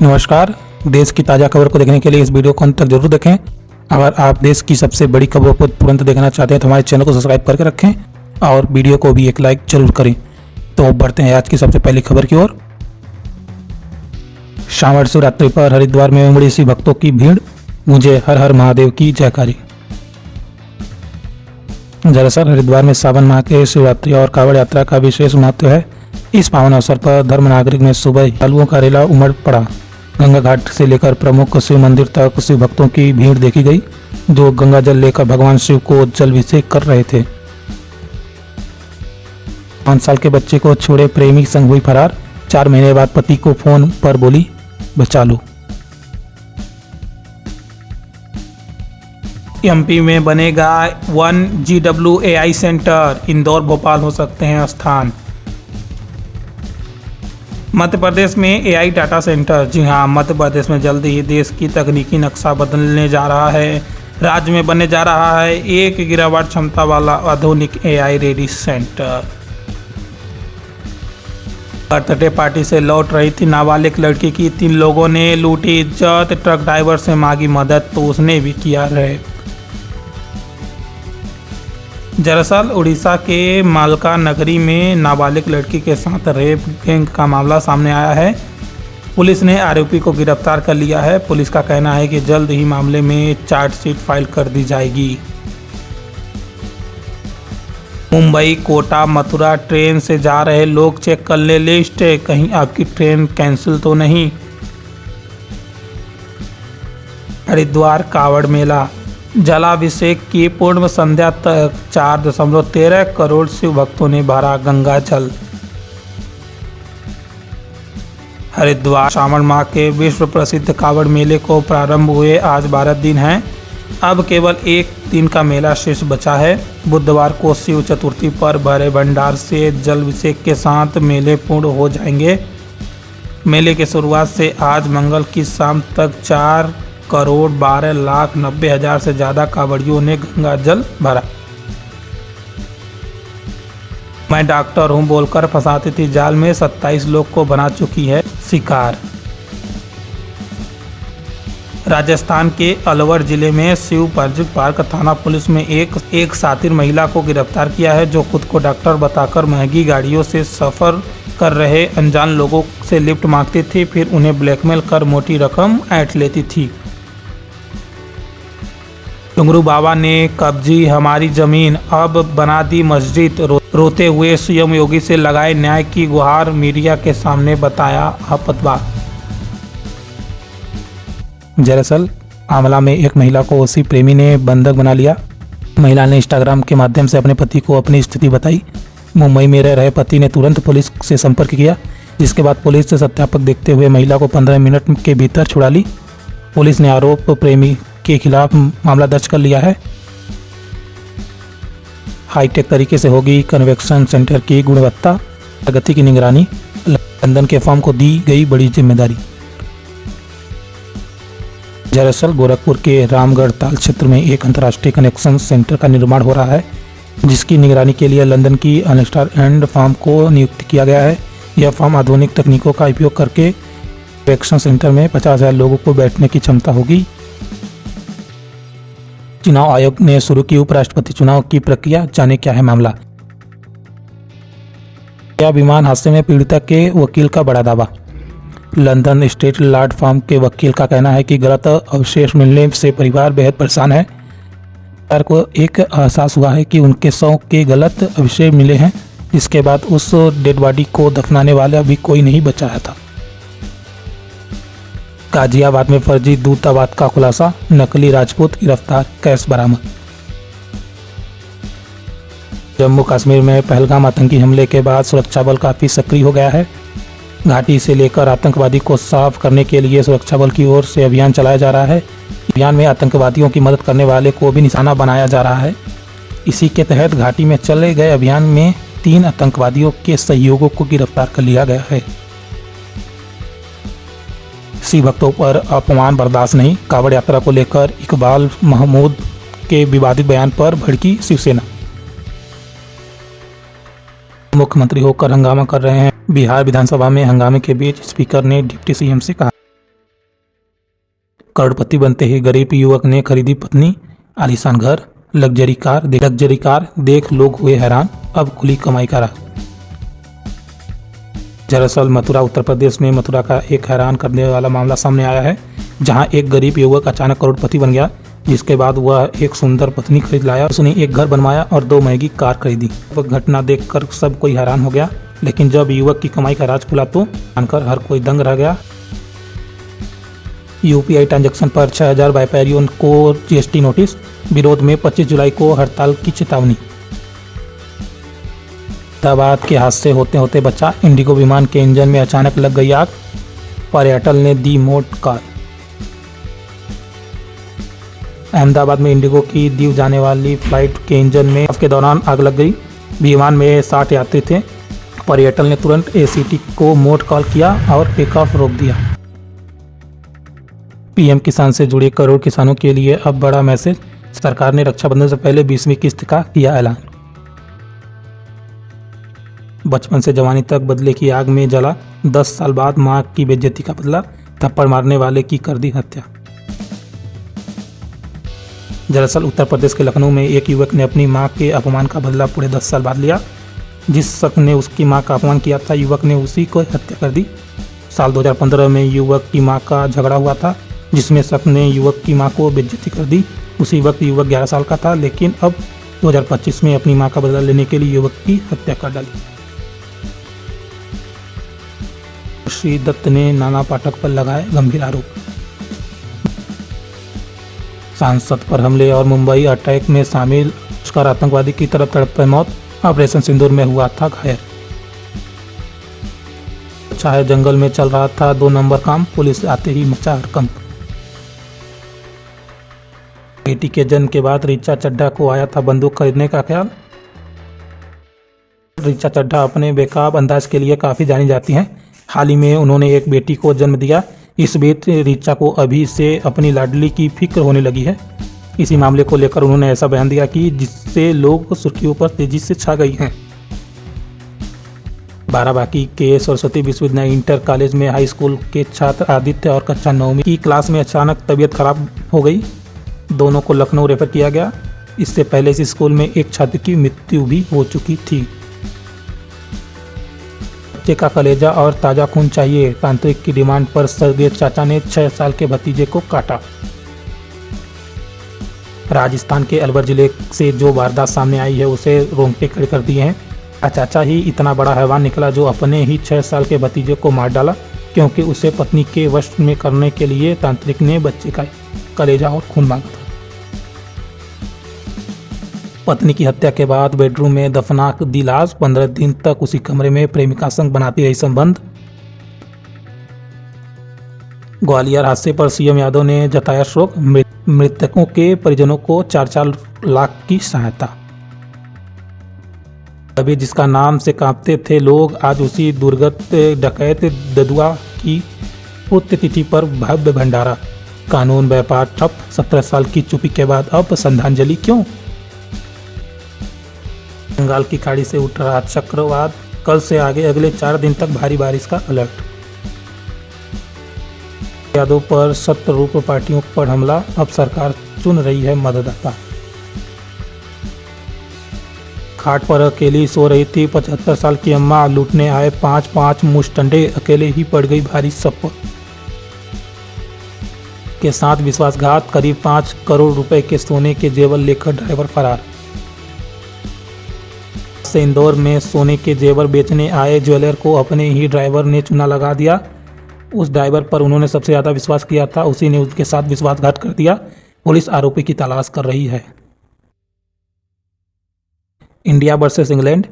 नमस्कार। देश की ताज़ा खबर को देखने के लिए इस वीडियो को अंत तक जरूर देखें। अगर आप देश की सबसे बड़ी खबरों को तुरंत देखना चाहते हैं तो हमारे चैनल को सब्सक्राइब करके रखें और वीडियो को भी एक लाइक जरूर करें। तो बढ़ते हैं आज की सबसे पहली खबर की ओर। श्रावण शिवरात्रि पर हरिद्वार में उमड़ी सी भक्तों की भीड़, गूंजे हर हर महादेव की जयकारी। दरअसल हरिद्वार में सावन माह के शिवरात्रि और कांवड़ यात्रा का विशेष महत्व है। इस पावन अवसर पर धर्म नागरिक में सुबह श्रद्धालुओं का रेला उमड़ पड़ा। गंगा घाट से लेकर प्रमुख शिव मंदिर तक शिव भक्तों की भीड़ देखी गई, जो गंगा जल लेकर भगवान शिव को जल अभिषेक कर रहे थे। 5 साल के बच्चे को छोड़े प्रेमी संग हुई फरार, 4 महीने बाद पति को फोन पर बोली बचा लो। एमपी में बनेगा 1 GWAI सेंटर, इंदौर भोपाल हो सकते हैं स्थान। मध्य प्रदेश में एआई डाटा सेंटर, जी हाँ, मध्य प्रदेश में जल्दी ही देश की तकनीकी नक्शा बदलने जा रहा है। राज्य में बनने जा रहा है 1 गीगावाट क्षमता वाला आधुनिक AI ready centre. Birthday party से लौट रही थी नाबालिग लड़की की 3 लोगों ने लूटी इज्जत, ट्रक ड्राइवर से मांगी मदद तो उसने भी किया रेप। दरअसल उड़ीसा के मालका नगरी में नाबालिग लड़की के साथ रेप गैंग का मामला सामने आया है। पुलिस ने आरोपी को गिरफ्तार कर लिया है। पुलिस का कहना है कि जल्द ही मामले में चार्जशीट फाइल कर दी जाएगी। मुंबई, कोटा, मथुरा ट्रेन से जा रहे लोग चेक कर ले लिस्ट, कहीं आपकी ट्रेन कैंसिल तो नहीं। हरिद्वार कांवड़ मेला, जलाभिषेक की पूर्ण संध्या तक 4.13 करोड़ शिव भक्तों ने भरा गंगा जल। हरिद्वार श्रावण माह के विश्व प्रसिद्ध कांवड़ मेले को प्रारंभ हुए आज 12 दिन हैं। अब केवल 1 दिन का मेला शेष बचा है। बुधवार को शिव चतुर्थी पर भरे भंडार से जलाभिषेक के साथ मेले पूर्ण हो जाएंगे। मेले की शुरुआत से आज मंगल की शाम तक 4,12,90,000 से ज़्यादा कांवड़ियों ने गंगा जल भरा। मैं डॉक्टर हूं बोलकर फंसाती थी जाल में, 27 लोग को बना चुकी है शिकार। राजस्थान के अलवर जिले में शिव पार्क थाना पुलिस में एक सातिर महिला को गिरफ्तार किया है, जो खुद को डॉक्टर बताकर महंगी गाड़ियों से सफ़र कर रहे अनजान लोगों से लिफ्ट मांगती थी, फिर उन्हें ब्लैकमेल कर मोटी रकम ऐंठ लेती थी। डुंगरू बाबा ने कब्जी हमारी जमीन, अब बना दी मस्जिद, रोते हुए सीएम योगी से लगाए न्याय की गुहार, मीडिया के सामने बताया आपतवार। दरअसल आंवला में एक महिला को उसी प्रेमी ने बंधक बना लिया। महिला ने इंस्टाग्राम के माध्यम से अपने पति को अपनी स्थिति बताई। मुंबई में रह रहे पति ने तुरंत पुलिस से संपर्क किया, जिसके बाद पुलिस से सत्यापक देखते हुए महिला को 15 मिनट के भीतर छुड़ा ली। पुलिस ने आरोप प्रेमी के खिलाफ मामला दर्ज कर लिया है। हाईटेक तरीके से होगी कन्वेक्शन सेंटर की गुणवत्ता, प्रगति की निगरानी, लंदन के फर्म को दी गई बड़ी जिम्मेदारी। दरअसल गोरखपुर के रामगढ़ ताल क्षेत्र में एक अंतर्राष्ट्रीय कनेक्शन सेंटर का निर्माण हो रहा है, जिसकी निगरानी के लिए लंदन की अनस्टार एंड फर्म को नियुक्त किया गया है। यह फर्म आधुनिक तकनीकों का उपयोग करके कनेक्शन सेंटर में 50,000 लोगों को बैठने की क्षमता होगी। चुनाव आयोग ने शुरू की उपराष्ट्रपति चुनाव की प्रक्रिया, जाने क्या है मामला। क्या विमान हादसे में पीड़िता के वकील का बड़ा दावा। लंदन स्टेट लॉ फर्म के वकील का कहना है कि गलत अवशेष मिलने से परिवार बेहद परेशान है। परिवार को एक एहसास हुआ है कि उनके 100 के गलत अवशेष मिले हैं, जिसके बाद उस डेड बॉडी को दफनाने वाला भी कोई नहीं बचाया था। गाजियाबाद में फर्जी दूतावास का खुलासा, नकली राजपूत गिरफ्तार, कैश बरामद। जम्मू कश्मीर में पहलगाम आतंकी हमले के बाद सुरक्षा बल काफ़ी सक्रिय हो गया है। घाटी से लेकर आतंकवादी को साफ करने के लिए सुरक्षा बल की ओर से अभियान चलाया जा रहा है। अभियान में आतंकवादियों की मदद करने वाले को भी निशाना बनाया जा रहा है। इसी के तहत घाटी में चले गए अभियान में 3 आतंकवादियों के सहयोगों को गिरफ्तार कर लिया गया है। शिव भक्तों पर अपमान बर्दाश्त नहीं, कांवड़ यात्रा को लेकर इकबाल महमूद के विवादित बयान पर भड़की शिवसेना। मुख्यमंत्री होकर हंगामा कर रहे हैं। बिहार विधानसभा में हंगामे के बीच स्पीकर ने डिप्टी सीएम से कहा करोड़पति बनते ही गरीब युवक ने खरीदी पत्नी, आलीशान घर, लग्जरी कार देख लोग हुए हैरान, अब खुली कमाई का राह। दरअसल मथुरा उत्तर प्रदेश में मथुरा का एक हैरान करने वाला मामला सामने आया है, जहां एक गरीब युवक अचानक करोड़पति बन गया, जिसके बाद वह एक सुंदर पत्नी खरीद लाया, उसने एक घर बनवाया और 2 महंगी कार खरीदी। वह घटना देखकर सब कोई हैरान हो गया, लेकिन जब युवक की कमाई का राज खुला तो जानकर हर कोई दंग रह गया। यूपीआई ट्रांजैक्शन पर 6000 व्यापारियों को जीएसटी नोटिस, विरोध में 25 जुलाई को हड़ताल की चेतावनी। अहमदाबाद के हादसे होते होते बचा, इंडिगो विमान के इंजन में अचानक लग गई आग, पर्यटल ने दी मौत कॉल। अहमदाबाद में इंडिगो की दीव जाने वाली फ्लाइट के इंजन में के दौरान आग लग गई। विमान में 60 यात्री थे। पर्यटल ने तुरंत एसीटी को मोड कॉल किया और टेक ऑफ रोक दिया। पीएम किसान से जुड़े करोड़ किसानों के लिए अब बड़ा मैसेज, सरकार ने रक्षाबंधन से पहले 20वीं किस्त का किया ऐलान। बचपन से जवानी तक बदले की आग में जला, 10 साल बाद मां की बेइज्जती का बदला, थप्पड़ मारने वाले की कर दी हत्या। दरअसल उत्तर प्रदेश के लखनऊ में एक युवक ने अपनी मां के अपमान का बदला पूरे 10 साल बाद लिया। जिस शख्स ने उसकी मां का अपमान किया था, युवक ने उसी को हत्या कर दी। साल 2015 में युवक की मां का झगड़ा हुआ था, जिसमें शख्स ने युवक की मां को बेइज्जती कर दी। उसी वक्त युवक 11 साल का था, लेकिन अब 2025 में अपनी मां का बदला लेने के लिए युवक की हत्या कर डाली। श्री दत्त ने नाना पाठक पर लगाए गंभीर आरोप। सांसद पर हमले और मुंबई अटैक में शामिल पुष्कर आतंकवादी की तरफ तड़पे मौत, ऑपरेशन सिंदूर में हुआ था घायल। चाहे जंगल में चल रहा था 2 नंबर काम, पुलिस आते ही मचा हड़कंप। बेटी के जन्म के बाद ऋचा चड्ढा को आया था बंदूक खरीदने का ख्याल। ऋचा चड्ढा अपने बेकाब अंदाज के लिए काफ़ी जानी जाती हैं। हाल ही में उन्होंने एक बेटी को जन्म दिया। इस बीच ऋचा को अभी से अपनी लाडली की फिक्र होने लगी है। इसी मामले को लेकर उन्होंने ऐसा बयान दिया कि जिससे लोग सुर्खियों पर तेजी से छा गई हैं। बाराबांकी के सरस्वती विश्वविद्यालय इंटर कॉलेज में हाई स्कूल के छात्र आदित्य और कक्षा 9वीं की क्लास में अचानक तबीयत खराब हो गई। दोनों को लखनऊ रेफर किया गया। इससे पहले इस स्कूल में एक छात्र की मृत्यु भी हो चुकी थी। बच्चे का कलेजा और ताज़ा खून चाहिए, तांत्रिक की डिमांड पर सरदेव चाचा ने 6 साल के भतीजे को काटा। राजस्थान के अलवर जिले से जो वारदात सामने आई है उसे रोंगटे खड़े कर दिए हैं। चाचा ही इतना बड़ा हैवान निकला जो अपने ही 6 साल के भतीजे को मार डाला, क्योंकि उसे पत्नी के वश में करने के लिए तांत्रिक ने बच्चे का कलेजा और खून मांगा था। पत्नी की हत्या के बाद बेडरूम में दफना दी लाश, 15 दिन तक उसी कमरे में प्रेमिका संग बनाती रही संबंध। ग्वालियर हादसे पर सीएम यादव ने जताया शोक, मृतकों के परिजनों को 4-4 लाख की सहायता। अभी जिसका नाम से कांपते थे लोग, आज उसी दुर्गत डकैत ददुआ की पुण्यतिथि पर भव्य भंडारा। कानून व्यापार ठप, 17 साल की चुप्पी के बाद अब श्रद्धांजलि क्यों? बंगाल की खाड़ी से उठ रहा चक्रवात, कल से आगे अगले 4 दिन तक भारी बारिश का अलर्ट। यादव पर सत्तारूढ़ पार्टियों पर हमला, अब सरकार चुन रही है मतदाता। खाट पर अकेली सो रही थी 75 साल की अम्मा, लूटने आए 5 मुस्टंडे, अकेले ही पड़ गई भारी सप्प के साथ विश्वासघात। करीब 5 करोड़ रुपए के सोने के जेवर लेकर ड्राइवर फरार। से इंदौर में सोने के जेवर बेचने आए ज्वेलर को अपने ही ड्राइवर ने चूना लगा दिया। उस ड्राइवर पर उन्होंने सबसे ज़्यादा विश्वास किया था, उसी ने उसके साथ विश्वासघात कर दिया। पुलिस आरोपी की तलाश कर रही है। इंडिया वर्सेस इंग्लैंड,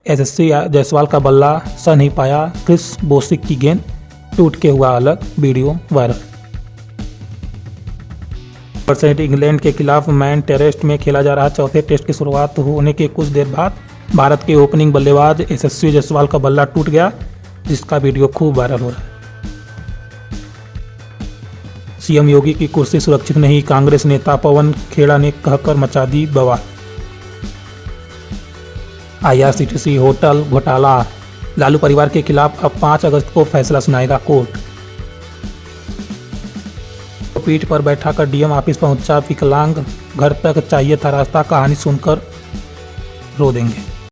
यशस्वी जायसवाल का बल्ला सह नहीं पाया, क्रिस बोसिक की गेंद टूट के हुआ अलग, वीडियो वायरल। इंग्लैंड के खिलाफ मैन टेरेस्ट में खेला जा रहा चौथे टेस्ट की शुरुआत होने के कुछ देर बाद भारत के ओपनिंग बल्लेबाज यशस्वी जायसवाल का बल्ला टूट गया, जिसका वीडियो खूब वायरल हो रहा है। सीएम योगी की कुर्सी सुरक्षित नहीं, कांग्रेस नेता पवन खेड़ा ने कहकर मचा दी बवाल। IRCTC होटल घोटाला, लालू परिवार के खिलाफ अब 5 अगस्त को फैसला सुनाएगा कोर्ट। पीठ पर बैठाकर डीएम ऑफिस पहुंचा। विकलांग घर तक चाहिए था रास्ता, कहानी सुनकर रो देंगे।